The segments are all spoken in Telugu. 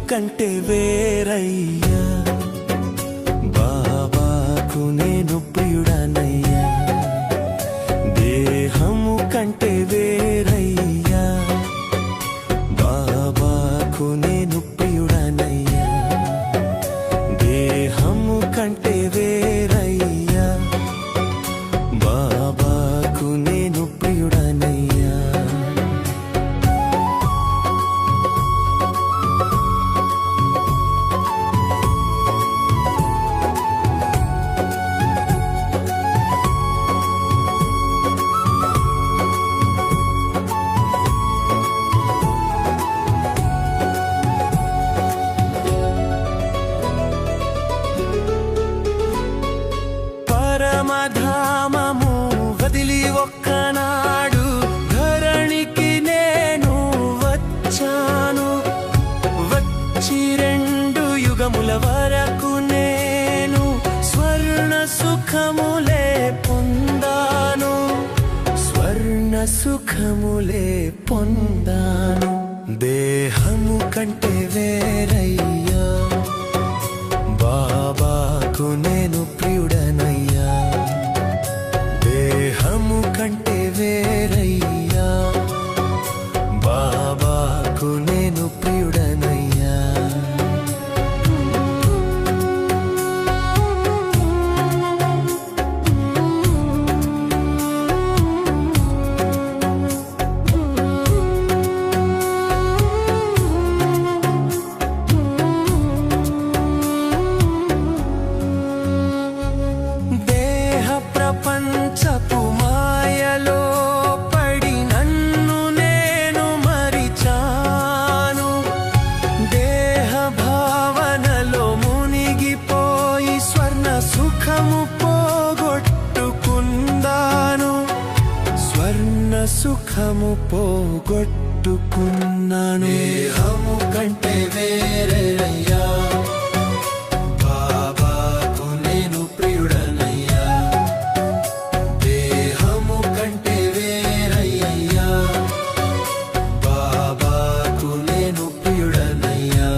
కంటే వేరయ్యా, బాబాకు నేను ప్రియుడనయ్యా. దేహము కంటే వేరయ్యా, బాబాకు నేను ప్రియుడనయ్యా. దేహము కంటే వేరయ్యా, బాబాకు నేను ప్రియుడనయ్యా. పరమధామము వదిలి ఒక్కనాడు ధరణికి నేను వచ్చాను. వచ్చి 2 యుగముల వరకు నేను స్వర్ణ సుఖములే పొందాను. స్వర్ణ సుఖములే పొందాను. దేహము కంటే వేరయ్యా, బాబాకు నేను ప్రియుడనయ్యా. దేహము కంటే వేరయ్యా, బాబాకు నేను ప్రియుడనయ్యా. ప్రపంచపు మాయలో పడి నన్ను నేను మరిచాను. దేహ భావనలో మునిగిపోయి స్వర్ణ సుఖము పోగొట్టుకున్నాను. స్వర్ణ సుఖము పోగొట్టుకున్నాను. దేహము కంటే వేరయ్యా, బాబాకు నేను ప్రియుడనయ్యా. దేహము కంటే వేరయ్యా, బాబాకు నేను ప్రియుడనయ్యా.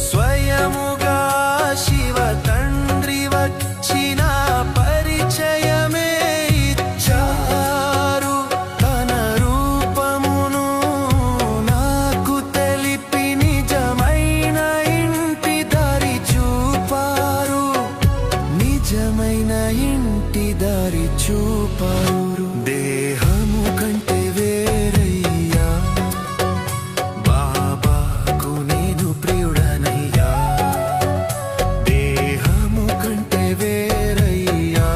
స్వయముగా శివ తండ్రి వచ్చిన పరిచయమే ఇచ్చారు. తన రూపమును నాకు తెలిపి నిజమైన ఇంటి దారి చూపారు. నిజమైన ఇంటి దారి చూపారు. దేహము కంటే వేరయ్యా, బాబాకు నేను ప్రియుడనయ్యా. దేహము కంటే వేరయ్యా,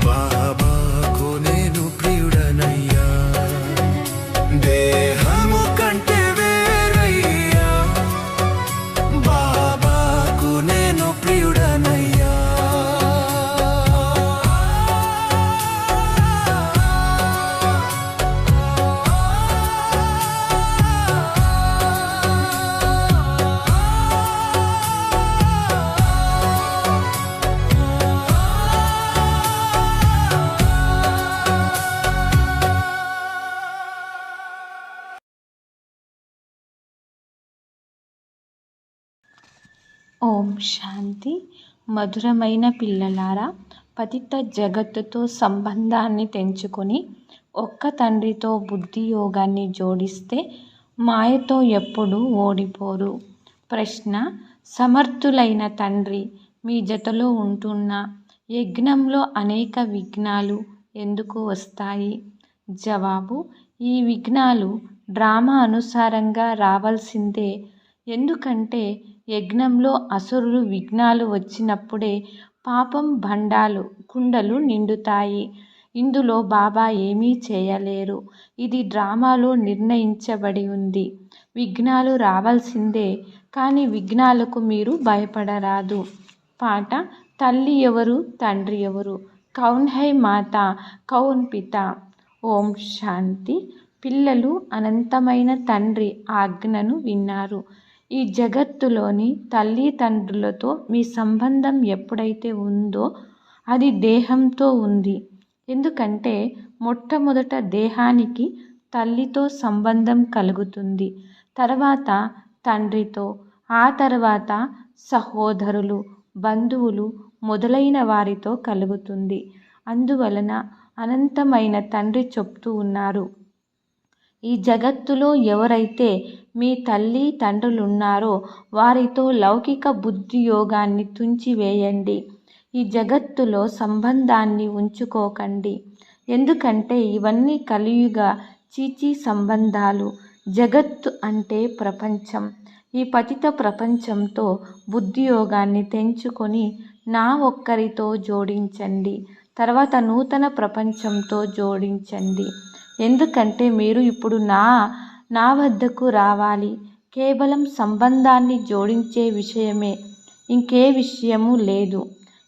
బాబాకు నేను ప్రియుడనయ్యా. దేహము కంటే వేరయ్యా, బాబాకు నేను ప్రియుడనయ్యా. ఓం శాంతి. మధురమైన పిల్లలారా, పతిత జగత్తుతో సంబంధాన్ని తెంచుకొని ఒక్క తండ్రితో బుద్ధి యోగాన్ని జోడిస్తే మాయతో ఎప్పుడూ ఓడిపోరు. ప్రశ్న: సమర్థులైన తండ్రి మీ జతలో ఉంటున్న యజ్ఞంలో అనేక విఘ్నాలు ఎందుకు వస్తాయి? జవాబు: ఈ విఘ్నాలు డ్రామా అనుసారంగా రావాల్సిందే. ఎందుకంటే యజ్ఞంలో అసురులు విఘ్నాలు వచ్చినప్పుడే పాపం కుండలు నిండుతాయి. ఇందులో బాబా ఏమీ చేయలేరు. ఇది డ్రామాలో నిర్ణయించబడి ఉంది. విఘ్నాలు రావాల్సిందే, కానీ విఘ్నాలకు మీరు భయపడరాదు. పాట: తల్లి ఎవరు, తండ్రి ఎవరు? కౌన్ హై మాతా, కౌన్ పితా? ఓం శాంతి. పిల్లలు అనంతమైన తండ్రి ఆజ్ఞను విన్నారు. ఈ జగత్తులోని తల్లిదండ్రులతో మీ సంబంధం ఎప్పుడైతే ఉందో అది దేహంతో ఉంది. ఎందుకంటే మొట్టమొదట దేహానికి తల్లితో సంబంధం కలుగుతుంది, తర్వాత తండ్రితో, ఆ తర్వాత సహోదరులు, బంధువులు మొదలైన వారితో కలుగుతుంది. అందువలన అనంతమైన తండ్రి చెప్తూ ఉన్నారు, ఈ జగత్తులో ఎవరైతే మీ తల్లి తండ్రులున్నారో వారితో లౌకిక బుద్ధి యోగాన్ని తుంచివేయండి. ఈ జగత్తులో సంబంధాన్ని ఉంచుకోకండి. ఎందుకంటే ఇవన్నీ కలియుగ చీచీ సంబంధాలు. జగత్తు అంటే ప్రపంచం. ఈ పతిత ప్రపంచంతో బుద్ధియోగాన్ని తెంచుకొని నా ఒక్కరితో జోడించండి, తర్వాత నూతన ప్రపంచంతో జోడించండి. ఎందుకంటే మీరు ఇప్పుడు నా వద్దకు రావాలి. కేవలం సంబంధాన్ని జోడించే విషయమే, ఇంకే విషయము లేదు,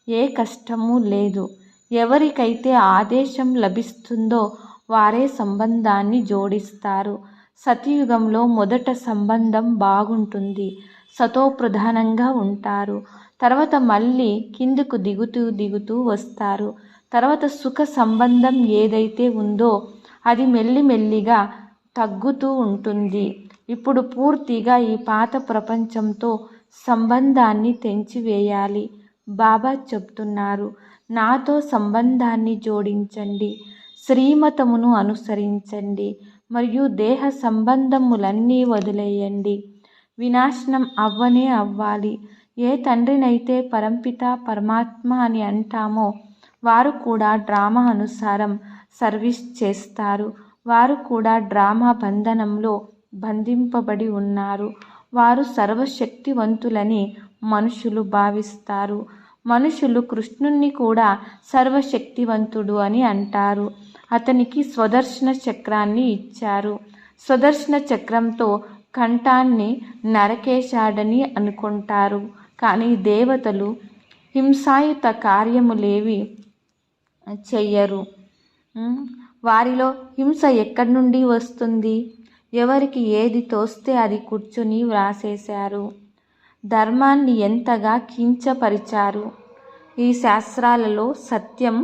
ఏ కష్టము లేదు. ఎవరికైతే ఆదేశం లభిస్తుందో వారే సంబంధాన్ని జోడిస్తారు. సతయుగంలో మొదట సంబంధం బాగుంటుంది, సతోప్రధానంగా ఉంటారు. తర్వాత మళ్ళీ కిందకు దిగుతూ వస్తారు. తర్వాత సుఖ సంబంధం ఏదైతే ఉందో అది మెల్లిమెల్లిగా తగ్గుతూ ఉంటుంది. ఇప్పుడు పూర్తిగా ఈ పాత ప్రపంచంతో సంబంధాన్ని తెంచివేయాలి. బాబా చెప్తున్నారు, నాతో సంబంధాన్ని జోడించండి, శ్రీమతమును అనుసరించండి మరియు దేహ సంబంధములన్నీ వదిలేయండి. వినాశనం అవ్వాలి. ఏ తండ్రినైతే పరంపిత పరమాత్మ అని అంటామో వారు కూడా డ్రామా అనుసారం సర్వీస్ చేస్తారు. వారు కూడా డ్రామా బంధనంలో బంధింపబడి ఉన్నారు. వారు సర్వశక్తివంతులని మనుషులు భావిస్తారు. మనుషులు కృష్ణుణ్ణి కూడా సర్వశక్తివంతుడు అని అంటారు. అతనికి స్వదర్శన చక్రాన్ని ఇచ్చారు. స్వదర్శన చక్రంతో కంఠాన్ని నరకేశాడని అనుకుంటారు. కానీ దేవతలు హింసాయుత కార్యములేవి చెయ్యరు. వారిలో హింస ఎక్కడి నుండి వస్తుంది? ఎవరికి ఏది తోస్తే అది కూర్చుని వ్రాసేశారు. ధర్మాన్ని ఎంతగా కించపరిచారు. ఈ శాస్త్రాలలో సత్యం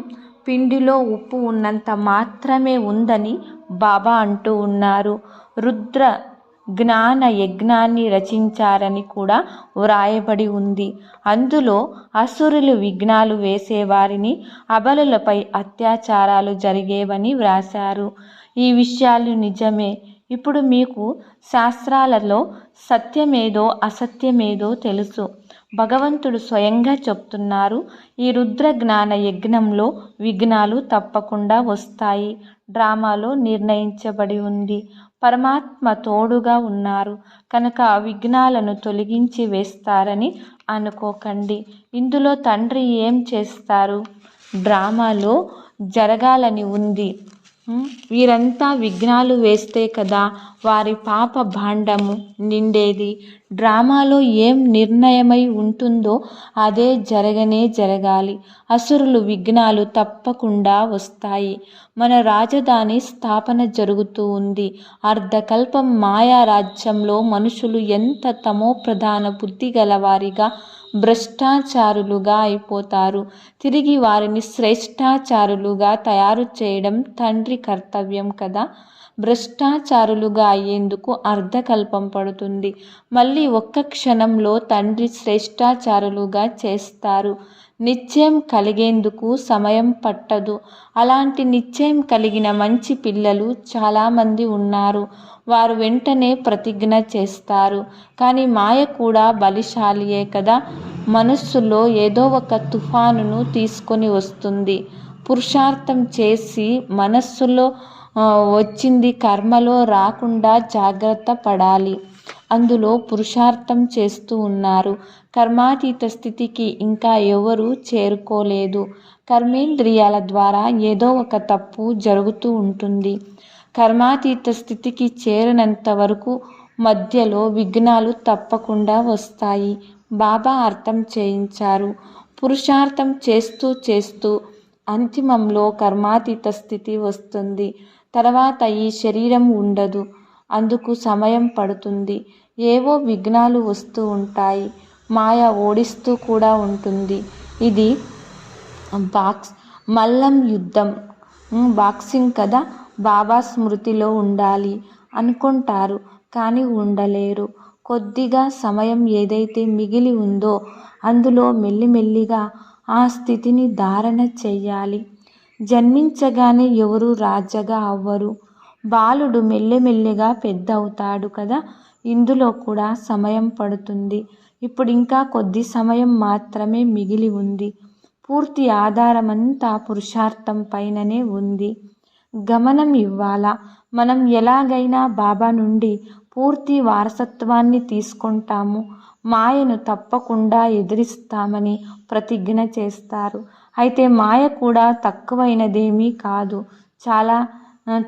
పిండిలో ఉప్పు ఉన్నంత మాత్రమే ఉందని బాబా అంటూ ఉన్నారు. రుద్ర జ్ఞాన యజ్ఞాన్ని రచించారని కూడా వ్రాయబడి ఉంది. అందులో అసురులు విఘ్నాలు వేసేవారిని, అబలులపై అత్యాచారాలు జరిగేవని వ్రాశారు. ఈ విషయాలు నిజమే. ఇప్పుడు మీకు శాస్త్రాలలో సత్యమేదో అసత్యమేదో తెలుసు. భగవంతుడు స్వయంగా చెప్తున్నారు, ఈ రుద్ర జ్ఞాన యజ్ఞంలో విఘ్నాలు తప్పకుండా వస్తాయి. డ్రామాలో నిర్ణయించబడి ఉంది. పరమాత్మ తోడుగా ఉన్నారు కనుక విఘ్నాలను తొలగించి వేస్తారని అనుకోకండి. ఇందులో తండ్రి ఏం చేస్తారు? డ్రామాలో జరగాలని ఉంది. వీరంతా విఘ్నాలు వేస్తే కదా వారి పాప భాండము నిండేది. డ్రామాలో ఏం నిర్ణయమై ఉంటుందో అదే జరగాలి. అసురులు విఘ్నాలు తప్పకుండా వస్తాయి. మన రాజధాని స్థాపన జరుగుతూ ఉంది. అర్ధకల్పం మాయా రాజ్యంలో మనుషులు ఎంత తమో ప్రధాన బుద్ధి గలవారిగా భ్రష్టాచారులుగా అయిపోతారు. తిరిగి వారిని శ్రేష్టాచారులుగా తయారు చేయడం తండ్రి కర్తవ్యం కదా. భ్రష్టాచారులుగా అయ్యేందుకు అర్ధకల్పం పడుతుంది. మళ్ళీ ఒక్క క్షణంలో తండ్రి శ్రేష్టాచారులుగా చేస్తారు. నిశ్చయం కలిగేందుకు సమయం పట్టదు. అలాంటి నిశ్చయం కలిగిన మంచి పిల్లలు చాలామంది ఉన్నారు. వారు వెంటనే ప్రతిజ్ఞ చేస్తారు. కానీ మాయ కూడా బలిశాలియే కదా. మనస్సులో ఏదో ఒక తుఫానును తీసుకొని వస్తుంది. పురుషార్థం చేసి మనస్సులో వచ్చింది కర్మలో రాకుండా జాగ్రత్త పడాలి. అందులో పురుషార్థం చేస్తూ ఉన్నారు. కర్మాతీత స్థితికి ఇంకా ఎవరూ చేరుకోలేదు. కర్మేంద్రియాల ద్వారా ఏదో ఒక తప్పు జరుగుతూ ఉంటుంది. కర్మాతీత స్థితికి చేరినంత వరకు మధ్యలో విఘ్నాలు తప్పకుండా వస్తాయి. బాబా అర్థం చేయించారు. పురుషార్థం చేస్తూ చేస్తూ అంతిమంలో కర్మాతీత స్థితి వస్తుంది. తర్వాత ఈ శరీరం ఉండదు. అందుకు సమయం పడుతుంది. ఏవో విఘ్నాలు వస్తూ ఉంటాయి. మాయ ఓడిస్తూ కూడా ఉంటుంది. ఇది మల్లం యుద్ధం, బాక్సింగ్ కదా. బాబా స్మృతిలో ఉండాలి అనుకుంటారు, కానీ ఉండలేరు. కొద్దిగా సమయం ఏదైతే మిగిలి ఉందో అందులో మెల్లిమెల్లిగా ఆ స్థితిని ధారణ చెయ్యాలి. జన్మించగానే ఎవరు రాజగా అవ్వరు. బాలుడు మెల్లమెల్లిగా పెద్ద అవుతాడు కదా. ఇందులో కూడా సమయం పడుతుంది. ఇప్పుడు ఇంకా కొద్ది సమయం మాత్రమే మిగిలి ఉంది. పూర్తి ఆధారమంతా పురుషార్థం పైననే ఉంది. గమనం ఇవ్వాలా. మనం ఎలాగైనా బాబా నుండి పూర్తి వారసత్వాన్ని తీసుకుంటాము. మాయను తప్పకుండా ఎదిరిస్తామని ప్రతిజ్ఞ చేస్తారు. అయితే మాయ కూడా తక్కువైనదేమీ కాదు. చాలా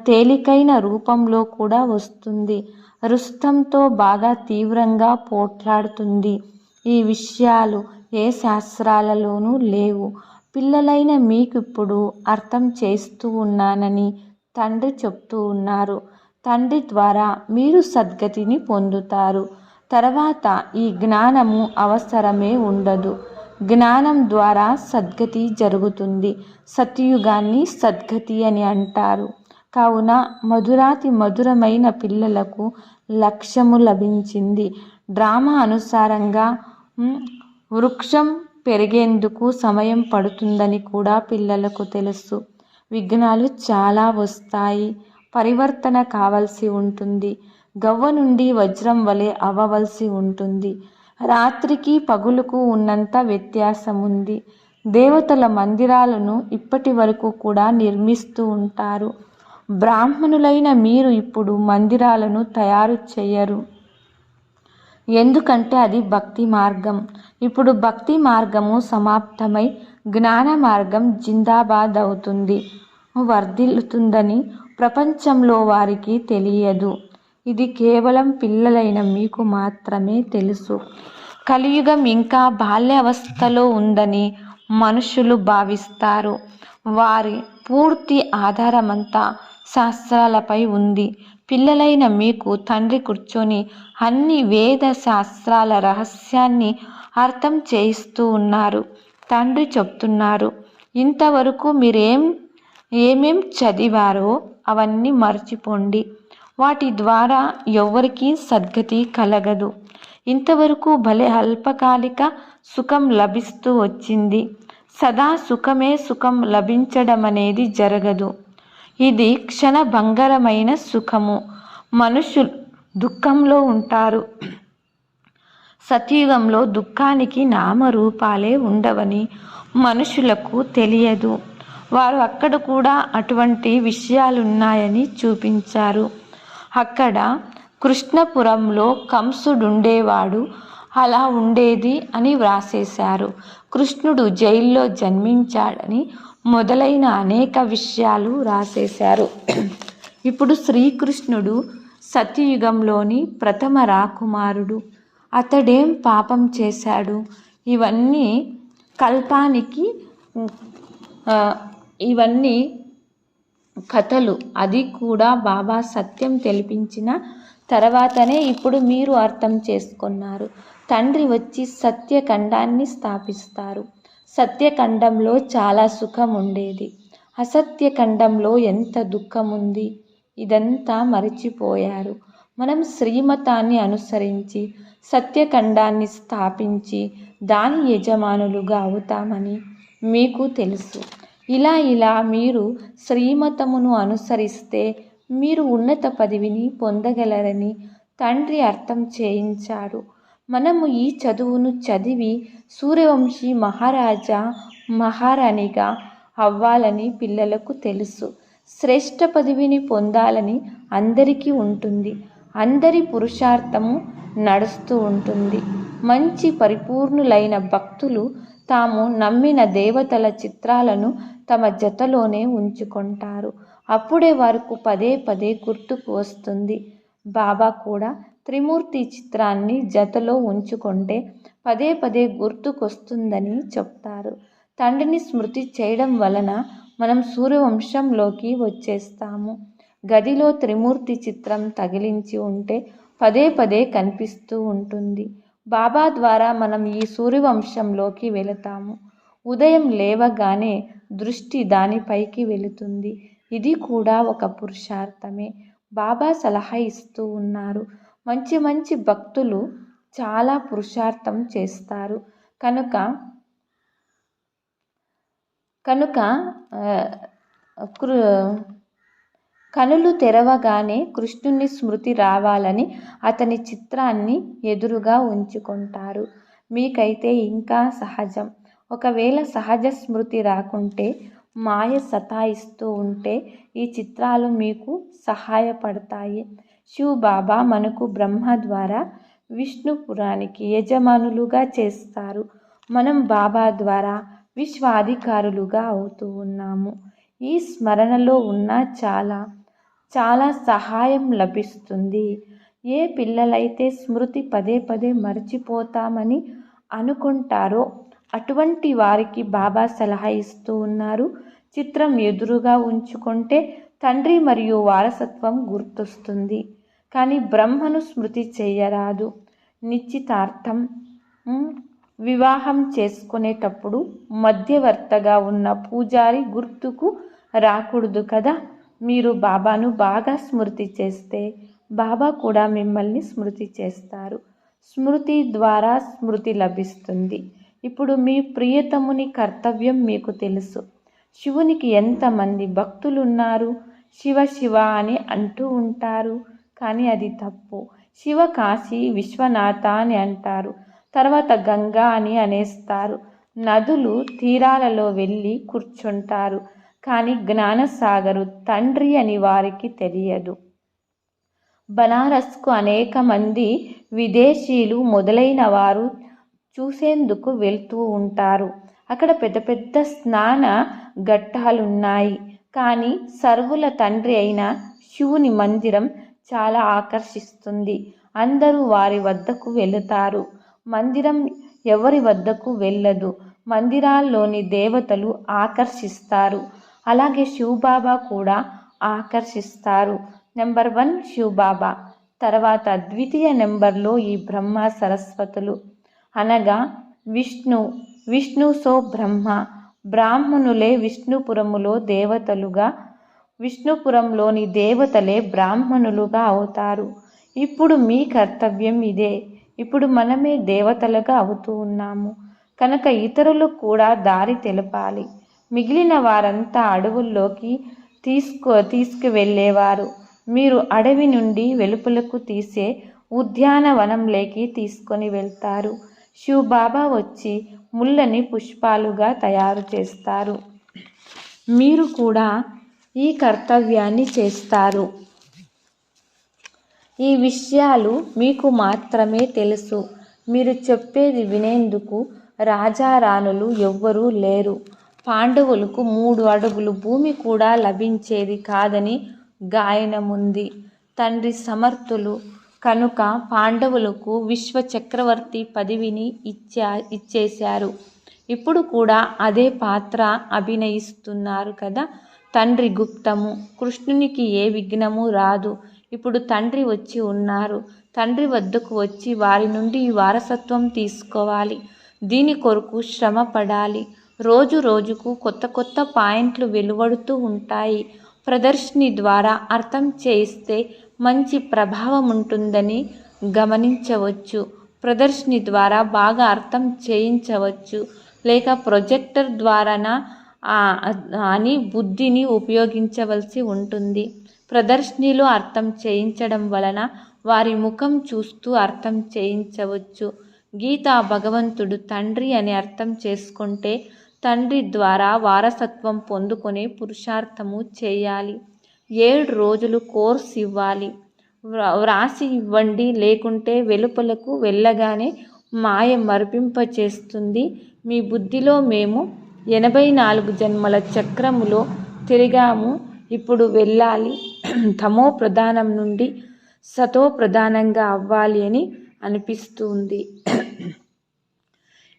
తేలికైన రూపంలో కూడా వస్తుంది. రుస్తంతో బాగా తీవ్రంగా పోట్లాడుతుంది. ఈ విషయాలు ఏ శాస్త్రాలలోనూ లేవు. పిల్లలైన మీకిప్పుడు అర్థం చేస్తూ ఉన్నానని తండ్రి చెప్తూ ఉన్నారు. తండ్రి ద్వారా మీరు సద్గతిని పొందుతారు. తర్వాత ఈ జ్ఞానము అవసరమే ఉండదు. జ్ఞానం ద్వారా సద్గతి జరుగుతుంది. సత్యుగాన్ని సద్గతి అని అంటారు. కావున మధురాతి మధురమైన పిల్లలకు లక్ష్యము లభించింది. డ్రామా అనుసారంగా వృక్షం పెరిగేందుకు సమయం పడుతుందని కూడా పిల్లలకు తెలుసు. విఘ్నాలు చాలా వస్తాయి. పరివర్తన కావలసి ఉంటుంది. గవ్వ నుండి వజ్రం వలె అవ్వవలసి ఉంటుంది. రాత్రికి పగులుకు ఉన్నంత వ్యత్యాసం ఉంది. దేవతల మందిరాలను ఇప్పటి వరకు కూడా నిర్మిస్తూ ఉంటారు. బ్రాహ్మణులైన మీరు ఇప్పుడు మందిరాలను తయారు చేయరు. ఎందుకంటే అది భక్తి మార్గం. ఇప్పుడు భక్తి మార్గము సమాప్తమై జ్ఞాన మార్గం జిందాబాద్ అవుతుంది, వర్ధిల్లుతుందని ప్రపంచంలో వారికి తెలియదు. ఇది కేవలం పిల్లలైన మీకు మాత్రమే తెలుసు. కలియుగం ఇంకా బాల్యావస్థలో ఉందని మనుషులు భావిస్తారు. వారి పూర్తి ఆధారమంతా శాస్త్రాలపై ఉంది. పిల్లలైన మీకు తండ్రి కూర్చొని అన్ని వేద శాస్త్రాల రహస్యాన్ని అర్థం చేయిస్తూ ఉన్నారు. తండ్రి చెప్తున్నారు, ఇంతవరకు ఏమేం చదివారో అవన్నీ మర్చిపోండి. వాటి ద్వారా ఎవరికీ సద్గతి కలగదు. ఇంతవరకు భలే అల్పకాలిక సుఖం లభిస్తూ వచ్చింది. సదా సుఖం లభించడం అనేది జరగదు. ఇది క్షణభంగరమైన సుఖము. మనుషులు దుఃఖంలో ఉంటారు. సత్యుగంలో దుఃఖానికి నామరూపాలే ఉండవని మనుషులకు తెలియదు. వారు అక్కడ కూడా అటువంటి విషయాలున్నాయని చూపించారు. అక్కడ కృష్ణపురంలో కంసుడుండేవాడు, అలా ఉండేది అని వ్రాసేశారు. కృష్ణుడు జైల్లో జన్మించాడని మొదలైన అనేక విషయాలు రాసేశారు. ఇప్పుడు శ్రీకృష్ణుడు సత్యయుగంలోని ప్రథమ రాకుమారుడు. అతడేం పాపం చేశాడు? ఇవన్నీ కల్పానికి ఇవన్నీ కథలు. అది కూడా బాబా సత్యం తెలిపించిన తర్వాతనే ఇప్పుడు మీరు అర్థం చేసుకున్నారు. తండ్రి వచ్చి సత్యఖండాన్ని స్థాపిస్తారు. సత్యఖండంలో చాలా సుఖం ఉండేది. అసత్యఖండంలో ఎంత దుఃఖం ఉంది. ఇదంతా మరచిపోయారు. మనం శ్రీమతాన్ని అనుసరించి సత్యఖండాన్ని స్థాపించి దాని యజమానులుగా అవుతామని మీకు తెలుసు. ఇలా మీరు శ్రీమతమును అనుసరిస్తే మీరు ఉన్నత పదవిని పొందగలరని తండ్రి అర్థం చేయించారు. మనము ఈ చదువును చదివి సూర్యవంశీ మహారాజా మహారాణిగా అవ్వాలని పిల్లలకు తెలుసు. శ్రేష్ఠ పదవిని పొందాలని అందరికీ ఉంటుంది. అందరి పురుషార్థము నడుస్తూ ఉంటుంది. మంచి పరిపూర్ణులైన భక్తులు తాము నమ్మిన దేవతల చిత్రాలను తమ జతలోనే ఉంచుకుంటారు. అప్పుడే వారికి పదే పదే గుర్తుకు వస్తుంది. బాబా కూడా త్రిమూర్తి చిత్రాన్ని జతలో ఉంచుకుంటే పదే పదే గుర్తుకొస్తుందని చెప్తారు. తండ్రిని స్మృతి చేయడం వలన మనం సూర్యవంశంలోకి వచ్చేస్తాము. గదిలో త్రిమూర్తి చిత్రం తగిలించి ఉంటే పదే పదే కనిపిస్తూ ఉంటుంది. బాబా ద్వారా మనం ఈ సూర్యవంశంలోకి వెళతాము. ఉదయం లేవగానే దృష్టి దానిపైకి వెళుతుంది. ఇది కూడా ఒక పురుషార్థమే. బాబా సలహా ఇస్తూ ఉన్నారు. మంచి మంచి భక్తులు చాలా పురుషార్థం చేస్తారు. కనులు తెరవగానే కృష్ణుని స్మృతి రావాలని అతని చిత్రాన్ని ఎదురుగా ఉంచుకుంటారు. మీకైతే ఇంకా సహజం. ఒకవేళ సహజ స్మృతి రాకుంటే, మాయ సతాయిస్తూ ఉంటే ఈ చిత్రాలు మీకు సహాయపడతాయి. శివ్ బాబా మనకు బ్రహ్మ ద్వారా విష్ణుపురానికి యజమానులుగా చేస్తారు. మనం బాబా ద్వారా విశ్వాధికారులుగా అవుతూ ఉన్నాము. ఈ స్మరణలో ఉన్న చాలా సహాయం లభిస్తుంది. ఏ పిల్లలైతే స్మృతి పదే పదే మర్చిపోతామని అనుకుంటారో అటువంటి వారికి బాబా సలహా ఇస్తూ ఉన్నారు. చిత్రం ఎదురుగా ఉంచుకుంటే తండ్రి మరియు వారసత్వం గుర్తొస్తుంది. కానీ బ్రహ్మను స్మృతి చేయరాదు. నిశ్చితార్థం, వివాహం చేసుకునేటప్పుడు మధ్యవర్తగా ఉన్న పూజారి గుర్తుకు రాకూడదు కదా. మీరు బాబాను బాగా స్మృతి చేస్తే బాబా కూడా మిమ్మల్ని స్మృతి చేస్తారు. స్మృతి ద్వారా స్మృతి లభిస్తుంది. ఇప్పుడు మీ ప్రియతముని కర్తవ్యం మీకు తెలుసు. శివునికి ఎంతమంది భక్తులున్నారు? శివ శివ అని అంటూ ఉంటారు. కానీ అది తప్పు. శివ కాశీ విశ్వనాథ అని అంటారు. తర్వాత గంగా అని అనేస్తారు. నదులు తీరాలలో వెళ్ళి కూర్చుంటారు. కానీ జ్ఞానసాగరు తండ్రి అని వారికి తెలియదు. బనారస్కు అనేక మంది విదేశీయులు మొదలైన వారు చూసేందుకు వెళ్తూ ఉంటారు. అక్కడ పెద్ద పెద్ద స్నాన ఘట్టాలున్నాయి. కానీ సర్వుల తండ్రి అయిన శివుని మందిరం చాలా ఆకర్షిస్తుంది. అందరూ వారి వద్దకు వెళుతారు. మందిరం ఎవరి వద్దకు వెళ్ళదు. మందిరాల్లోని దేవతలు ఆకర్షిస్తారు. అలాగే శివబాబా కూడా ఆకర్షిస్తారు. నెంబర్ 1 శివబాబా. తర్వాత ద్వితీయ నెంబర్లో ఈ బ్రహ్మ సరస్వతులు అనగా విష్ణు సో బ్రహ్మ. బ్రాహ్మణులే విష్ణుపురములో దేవతలుగా, విష్ణుపురంలోని దేవతలే బ్రాహ్మణులుగా అవుతారు. ఇప్పుడు మీ కర్తవ్యం ఇదే. ఇప్పుడు మనమే దేవతలుగా అవుతూ ఉన్నాము కనుక ఇతరులకు కూడా దారి తెలపాలి. మిగిలిన వారంతా అడవుల్లోకి తీసుకువెళ్ళేవారు. మీరు అడవి నుండి వెలుపలకు తీసే ఉద్యానవనంలోకి తీసుకొని వెళ్తారు. శివబాబా వచ్చి ముళ్ళని పుష్పాలుగా తయారు చేస్తారు. మీరు కూడా ఈ కర్తవ్యాన్ని చేస్తారు. ఈ విషయాలు మీకు మాత్రమే తెలుసు. మీరు చెప్పేది వినేందుకు రాజారాణులు ఎవ్వరూ లేరు. పాండవులకు 3 అడుగులు భూమి కూడా లభించేది కాదని గాయనముంది. తండ్రి సమర్థులు కనుక పాండవులకు విశ్వచక్రవర్తి పదవిని ఇచ్చేశారు. ఇప్పుడు కూడా అదే పాత్ర అభినయిస్తున్నారు కదా. తండ్రి గుప్తము. కృష్ణునికి ఏ విఘ్నము రాదు. ఇప్పుడు తండ్రి వచ్చి ఉన్నారు. తండ్రి వద్దకు వచ్చి వారి నుండి వారసత్వం తీసుకోవాలి. దీని కొరకు శ్రమ పడాలి. రోజు రోజుకు కొత్త కొత్త పాయింట్లు వెలువడుతూ ఉంటాయి. ప్రదర్శిని ద్వారా అర్థం చేయిస్తే మంచి ప్రభావం ఉంటుందని గమనించవచ్చు. ప్రదర్శిని ద్వారా బాగా అర్థం చేయించవచ్చు. లేక ప్రొజెక్టర్ ద్వారానా అని బుద్ధిని ఉపయోగించవలసి ఉంటుంది. ప్రదర్శనలో అర్థం చేయించడం వలన వారి ముఖం చూస్తూ అర్థం చేయించవచ్చు. గీతా భగవంతుడు తండ్రి అని అర్థం చేసుకుంటే తండ్రి ద్వారా వారసత్వం పొందుకునే పురుషార్థము చేయాలి. 7 రోజులు కోర్సు ఇవ్వాలి. వ్రాసి ఇవ్వండి. లేకుంటే వెలుపలకు వెళ్ళగానే మాయ మరిపింపచేస్తుంది. మీ బుద్ధిలో మేము 84 జన్మల చక్రములో తిరిగాము. ఇప్పుడు వెళ్ళాలి. తమో ప్రధానం నుండి సతో ప్రధానంగా అవ్వాలి అని అనిపిస్తుంది.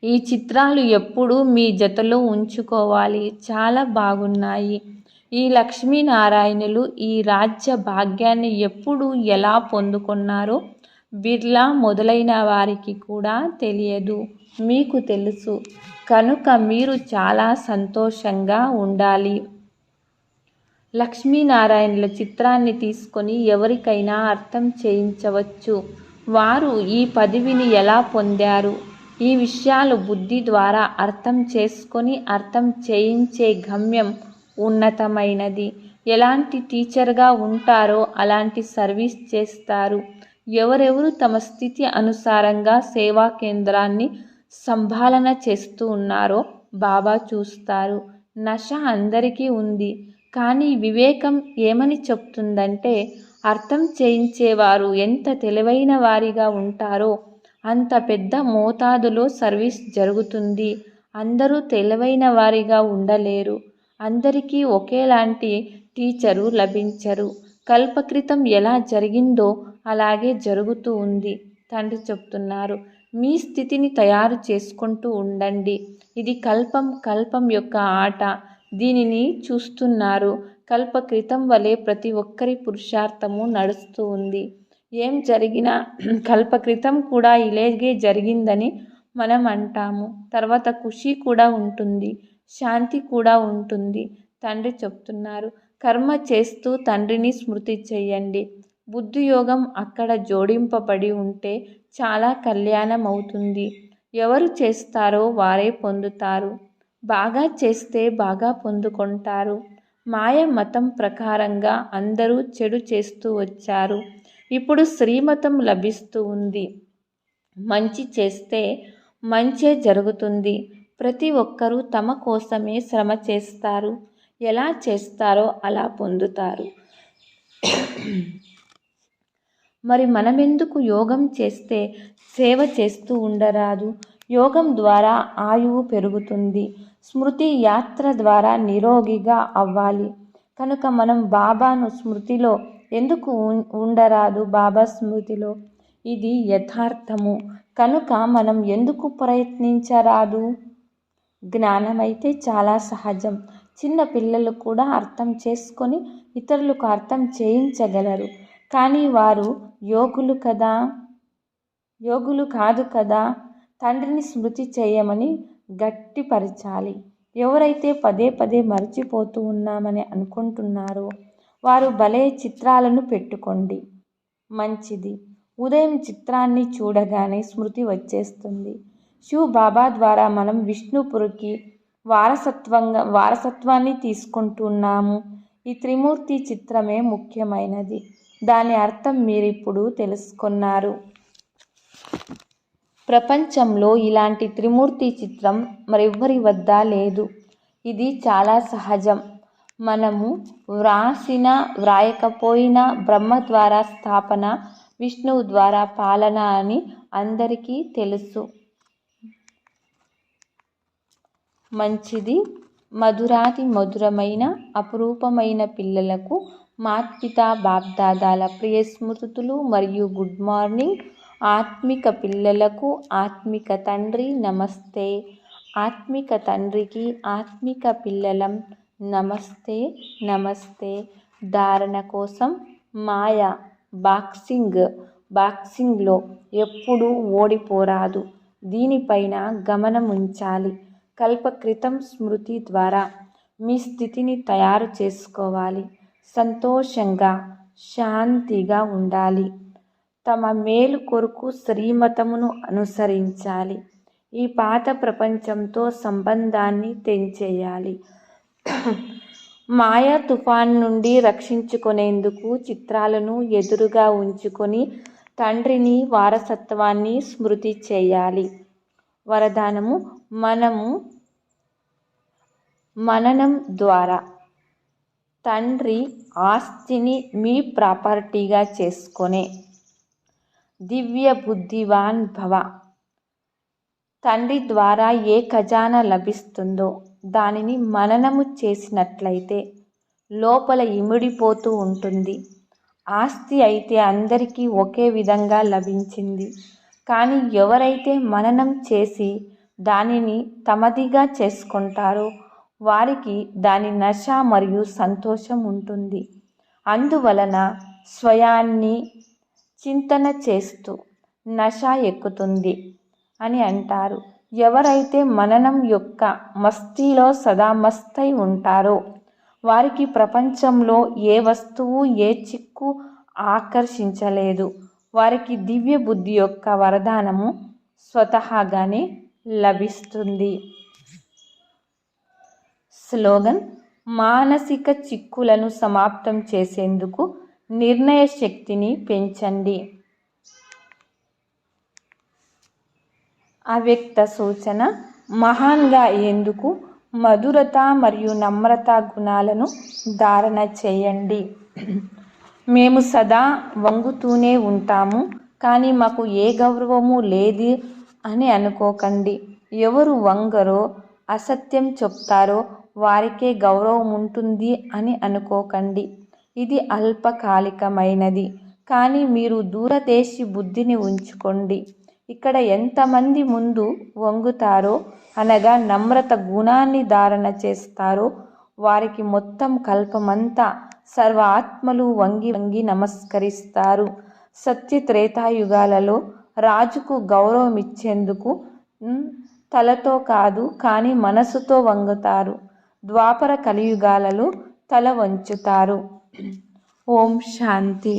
ఈ చిత్రాలు ఎప్పుడూ మీ జతలో ఉంచుకోవాలి. చాలా బాగున్నాయి. ఈ లక్ష్మీనారాయణులు ఈ రాజ్య భాగ్యాన్ని ఎప్పుడు ఎలా పొందుకున్నారో బిర్లా మొదలైన వారికి కూడా తెలియదు. మీకు తెలుసు కనుక మీరు చాలా సంతోషంగా ఉండాలి. లక్ష్మీనారాయణుల చిత్రాన్ని తీసుకొని ఎవరికైనా అర్థం చేయించవచ్చు. వారు ఈ పదవిని ఎలా పొందారు? ఈ విషయాలు బుద్ధి ద్వారా అర్థం చేసుకొని అర్థం చేయించే గమ్యం ఉన్నతమైనది. ఎలాంటి టీచర్గా ఉంటారో అలాంటి సర్వీస్ చేస్తారు. ఎవరెవరు తమ స్థితి అనుసారంగా సేవా కేంద్రాన్ని సంభాలన చేస్తూ ఉన్నారో బాబా చూస్తారు. నశ అందరికీ ఉంది. కానీ వివేకం ఏమని చెప్తుందంటే అర్థం చేయించేవారు ఎంత తెలివైన వారిగా ఉంటారో అంత పెద్ద మోతాదులో సర్వీస్ జరుగుతుంది. అందరూ తెలివైన వారిగా ఉండలేరు. అందరికీ ఒకేలాంటి టీచరు లభించరు. కల్పక్రితం ఎలా జరిగిందో అలాగే జరుగుతూ ఉంది. తండ్రి చెప్తున్నారు, మీ స్థితిని తయారు చేసుకుంటూ ఉండండి. ఇది కల్పం యొక్క ఆట. దీనిని చూస్తున్నారు. కల్పక్రితం వలె ప్రతి ఒక్కరి పురుషార్థము నడుస్తూ ఉంది. ఏం జరిగినా కల్పక్రితం కూడా ఇలాగే జరిగిందని మనం అంటాము. తర్వాత ఖుషి కూడా ఉంటుంది, శాంతి కూడా ఉంటుంది. తండ్రి చెప్తున్నారు, కర్మ చేస్తూ తండ్రిని స్మృతి చేయండి. బుద్ధియోగం అక్కడ జోడింపబడి ఉంటే చాలా కళ్యాణం అవుతుంది. ఎవరు చేస్తారో వారే పొందుతారు. బాగా చేస్తే బాగా పొందుకుంటారు. మాయ మతం ప్రకారంగా అందరూ చెడు చేస్తూ వచ్చారు. ఇప్పుడు శ్రీమతం లభిస్తూ ఉంది. మంచి చేస్తే మంచే జరుగుతుంది. ప్రతి ఒక్కరూ తమ కోసమే శ్రమ చేస్తారు. ఎలా చేస్తారో అలా పొందుతారు. మరి మనమెందుకు యోగం చేస్తే సేవ చేస్తూ ఉండరాదు? యోగం ద్వారా ఆయువు పెరుగుతుంది. స్మృతి యాత్ర ద్వారా నిరోగిగా అవ్వాలి. కనుక మనం బాబాను స్మృతిలో ఎందుకు ఉండరాదు? బాబా స్మృతిలో ఇది యథార్థము. కనుక మనం ఎందుకు ప్రయత్నించరాదు? జ్ఞానమైతే చాలా సహజం. చిన్న పిల్లలు కూడా అర్థం చేసుకొని ఇతరులకు అర్థం చేయించగలరు. కానీ వారు యోగులు కాదు కదా. తండ్రిని స్మృతి చేయమని గట్టిపరచాలి. ఎవరైతే పదే పదే మర్చిపోతూ ఉన్నామని అనుకుంటున్నారో వారు భలే చిత్రాలను పెట్టుకోండి. మంచిది. ఉదయం చిత్రాన్ని చూడగానే స్మృతి వచ్చేస్తుంది. శివ్ బాబా ద్వారా మనం విష్ణుపురికి వారసత్వాన్ని తీసుకుంటున్నాము. ఈ త్రిమూర్తి చిత్రమే ముఖ్యమైనది. దాని అర్థం మీరిప్పుడు తెలుసుకున్నారు. ప్రపంచంలో ఇలాంటి త్రిమూర్తి చిత్రం మరెవ్వరి వద్ద లేదు. ఇది చాలా సహజం. మనము వ్రాయకపోయినా బ్రహ్మ ద్వారా స్థాపన, విష్ణువు ద్వారా పాలన అని అందరికీ తెలుసు. మంచిది. మధురాతి మధురమైన అపురూపమైన పిల్లలకు మాత్పితా బాప్దాదాల ప్రియ స్మృతులు మరియు గుడ్ మార్నింగ్. ఆత్మిక పిల్లలకు ఆత్మిక తండ్రి నమస్తే. ఆత్మిక తండ్రికి ఆత్మిక పిల్లలం నమస్తే నమస్తే. ధారణ కోసం మాయ బాక్సింగ్లో ఎప్పుడూ ఓడిపోరాదు. దీనిపైన గమనం ఉంచాలి. కల్పక్రితం స్మృతి ద్వారా మీ స్థితిని తయారు చేసుకోవాలి. సంతోషంగా శాంతిగా ఉండాలి. తమ మేలు కొరకు శ్రీమతమును అనుసరించాలి. ఈ పాత ప్రపంచంతో సంబంధాన్ని తెంచేయాలి. మాయా తుఫాన్ నుండి రక్షించుకునేందుకు చిత్రాలను ఎదురుగా ఉంచుకొని తండ్రిని వారసత్వాన్ని స్మృతి చేయాలి. వరదానము, మననం ద్వారా తండ్రి ఆస్తిని మీ ప్రాపర్టీగా చేసుకొనే దివ్య బుద్ధివాన్ భవ. తండ్రి ద్వారా ఏ ఖజానా లభిస్తుందో దానిని మననము చేసినట్లయితే లోపల ఇమిడిపోతూ ఉంటుంది. ఆస్తి అయితే అందరికీ ఒకే విధంగా లభించింది. కానీ ఎవరైతే మననం చేసి దానిని తమదిగా చేసుకుంటారో వారికి దాని నశ మరియు సంతోషం ఉంటుంది. అందువలన స్వయాన్ని చింతన చేస్తూ నశ ఎక్కుతుంది అని అంటారు. ఎవరైతే మననం యొక్క మస్తీలో సదా మస్తై ఉంటారో వారికి ప్రపంచంలో ఏ వస్తువు ఏ చిక్కు ఆకర్షించలేదు. వారికి దివ్య బుద్ధి యొక్క వరదానము స్వతహాగానే లభిస్తుంది. స్లోగన్: మానసిక చిక్కులను సమాప్తం చేసేందుకు నిర్ణయ శక్తిని పెంచండి. అవ్యక్త సూచన: మహాన్గా అయ్యేందుకు మధురత మరియు నమ్రత గుణాలను ధారణ చేయండి. మేము సదా వంగుతూనే ఉంటాము, కానీ మాకు ఏ గౌరవము లేదు అని అనుకోకండి. ఎవరు వంగరో, అసత్యం చెప్తారో వారికే గౌరవం ఉంటుంది అని అనుకోకండి. ఇది అల్పకాలికమైనది, కానీ మీరు దూరదేశీ బుద్ధిని ఉంచుకోండి. ఇక్కడ ఎంతమంది ముందు వంగుతారో అనగా నమ్రత గుణాన్ని ధారణ చేస్తారో వారికి మొత్తం కల్పమంతా సర్వ ఆత్మలు వంగి వంగి నమస్కరిస్తారు. సత్య త్రేతాయుగాలలో రాజుకు గౌరవం ఇచ్చేందుకు తలతో కాదు కానీ మనసుతో వంగుతారు. ద్వాపర కలియుగాలలో తల వంచుతారు. ఓం శాంతి.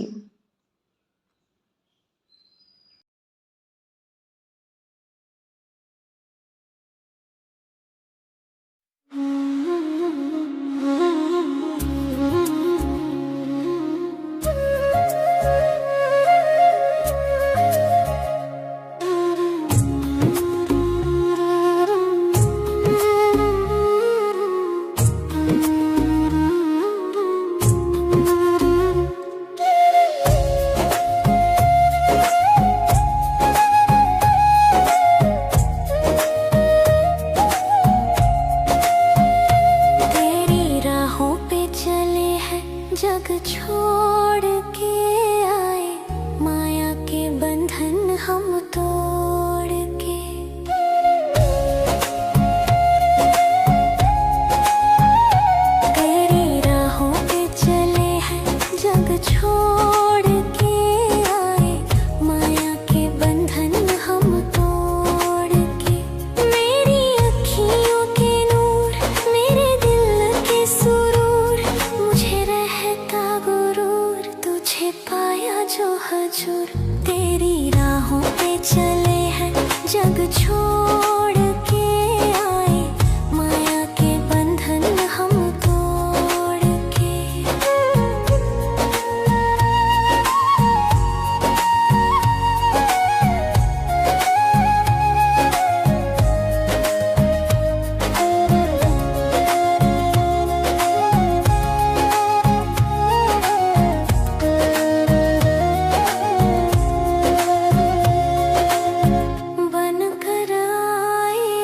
जग छोड़ के आए, माया के बंधन हम तोड़ के। तेरी राहों पे चले हैं, जग छोड़ के आए, माया के बंधन हम तोड़ के। मेरी अखियों के नूर, मेरे दिल के सुरूर, मुझे रहता गुरूर, तुझे पाया जो हजूर। तेरी राहों पे चले हैं, जग छोड़ के आए, माया के बंधन हम तोड़ के। बनकर आए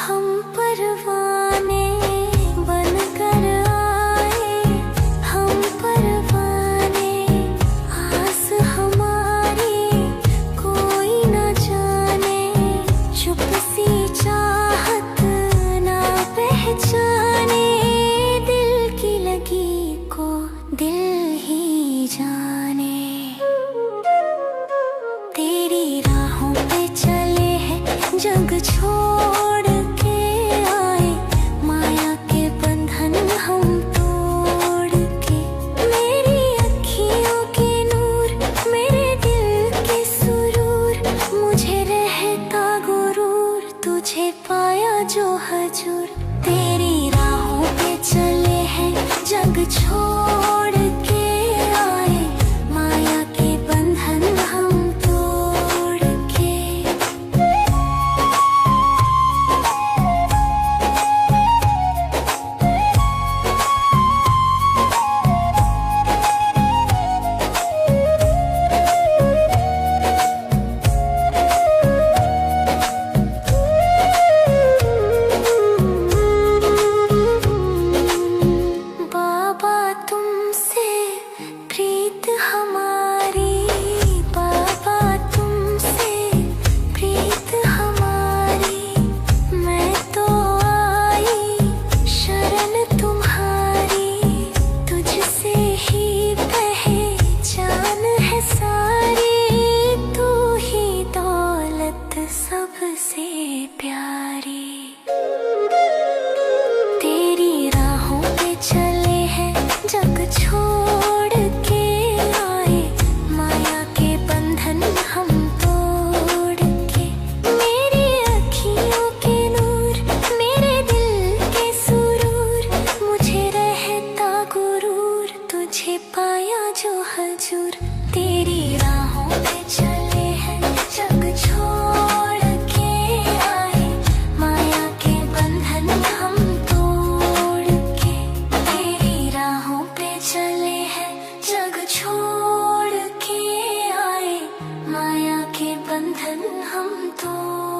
हम परवाने, बनकर आए हम परवाने। आस हमारी कोई न जाने, चुप सी चाहत ना पहचाने। दिल की लगी को दिल ही जाने। तेरी राहों पे चले हैं, जग छोड़ के आए, माया के बंधन हम तोड़ के। मेरी अखियों के नूर, मेरे दिल के सुरूर, मुझे रहता गुरूर, तुझे पाया जो हजूर। तेरी राहों पे चले हैं, जग छोड़ के आए, माया के बंधन हम तोड़ के। बाबा तुम तुझे पाया जो हजूर, तेरी राहों पे चले हैं जग छोड़ के आए, माया के बंधन हम तोड़ के। तेरी राहों पे चले हैं जग छोड़ के आए, माया के बंधन हम तोड़